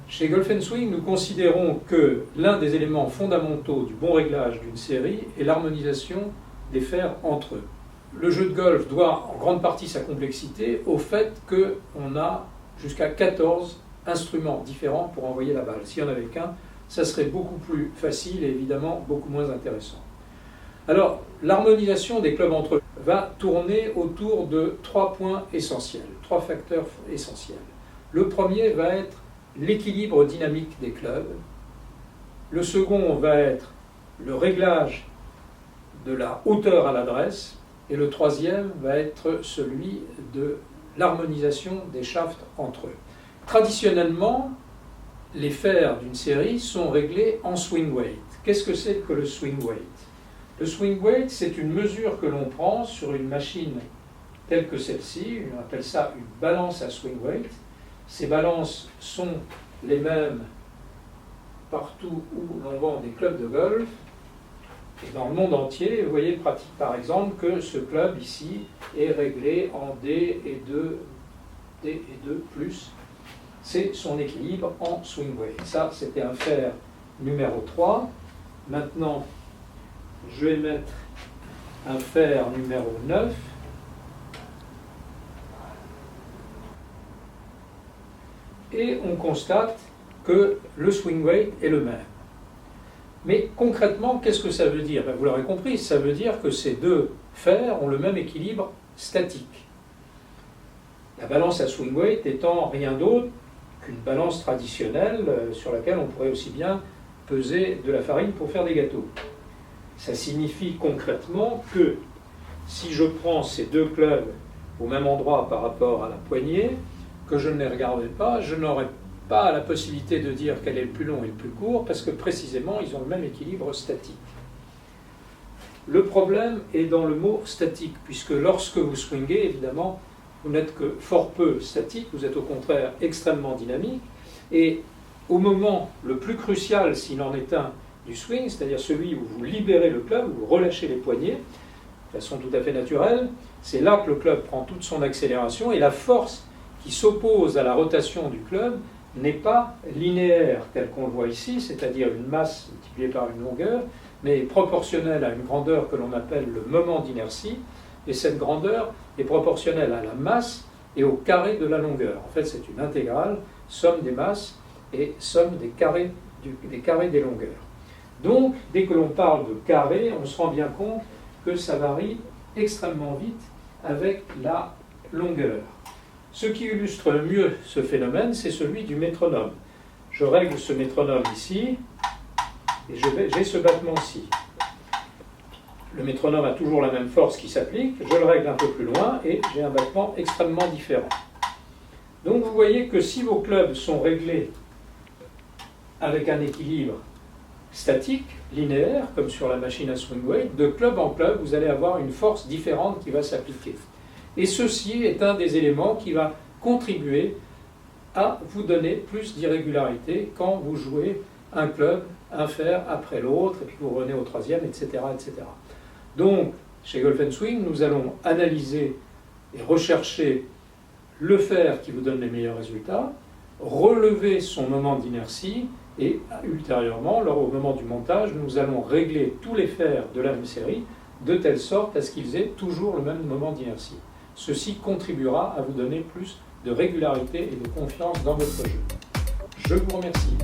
Chez Golf & Swing, nous considérons que l'un des éléments fondamentaux du bon réglage d'une série est l'harmonisation des fers entre eux. Le jeu de golf doit en grande partie sa complexité au fait qu'on a jusqu'à 14 instruments différents pour envoyer la balle. S'il n'y en avait qu'un, ça serait beaucoup plus facile et évidemment beaucoup moins intéressant. Alors, l'harmonisation des clubs entre eux va tourner autour de 3 points essentiels, 3 facteurs essentiels. Le premier va être l'équilibre dynamique des clubs. Le second va être le réglage de la hauteur à l'adresse. Et le troisième va être celui de l'harmonisation des shafts entre eux. Traditionnellement, les fers d'une série sont réglés en swing weight. Qu'est-ce que c'est que le swing weight? Le swing weight, c'est une mesure que l'on prend sur une machine telle que celle-ci. On appelle ça une balance à swing weight. Ces balances sont les mêmes partout où l'on vend des clubs de golf. Et dans le monde entier, vous voyez par exemple que ce club ici est réglé en D et 2 plus. C'est son équilibre en swing weight. Ça, c'était un fer numéro 3. Maintenant, je vais mettre un fer numéro 9. Et on constate que le swing weight est le même. Mais concrètement, qu'est-ce que ça veut dire? Vous l'aurez compris, ça veut dire que ces deux fers ont le même équilibre statique. La balance à swing weight étant rien d'autre qu'une balance traditionnelle sur laquelle on pourrait aussi bien peser de la farine pour faire des gâteaux. Ça signifie concrètement que si je prends ces deux clubs au même endroit par rapport à la poignée, que je ne les regardais pas, je n'aurais pas la possibilité de dire quel est le plus long et le plus court, parce que précisément, ils ont le même équilibre statique. Le problème est dans le mot statique, puisque lorsque vous swingez, évidemment, vous n'êtes que fort peu statique, vous êtes au contraire extrêmement dynamique, et au moment le plus crucial, s'il en est un, du swing, c'est-à-dire celui où vous libérez le club, où vous relâchez les poignets, de façon tout à fait naturelle, c'est là que le club prend toute son accélération, et la force qui s'oppose à la rotation du club n'est pas linéaire tel qu'on le voit ici, c'est-à-dire une masse multipliée par une longueur, mais proportionnelle à une grandeur que l'on appelle le moment d'inertie, et cette grandeur est proportionnelle à la masse et au carré de la longueur. En fait, c'est une intégrale, somme des masses et somme des carrés des longueurs. Donc, dès que l'on parle de carré, on se rend bien compte que ça varie extrêmement vite avec la longueur. Ce qui illustre le mieux ce phénomène, c'est celui du métronome. Je règle ce métronome ici, et j'ai ce battement-ci. Le métronome a toujours la même force qui s'applique, je le règle un peu plus loin, et j'ai un battement extrêmement différent. Donc vous voyez que si vos clubs sont réglés avec un équilibre statique, linéaire, comme sur la machine à swing weight, de club en club, vous allez avoir une force différente qui va s'appliquer. Et ceci est un des éléments qui va contribuer à vous donner plus d'irrégularité quand vous jouez un club, un fer après l'autre, et puis vous revenez au troisième, etc., etc. Donc, chez Golf & Swing, nous allons analyser et rechercher le fer qui vous donne les meilleurs résultats, relever son moment d'inertie, et ultérieurement, au moment du montage, nous allons régler tous les fers de la même série de telle sorte à ce qu'ils aient toujours le même moment d'inertie. Ceci contribuera à vous donner plus de régularité et de confiance dans votre jeu. Je vous remercie.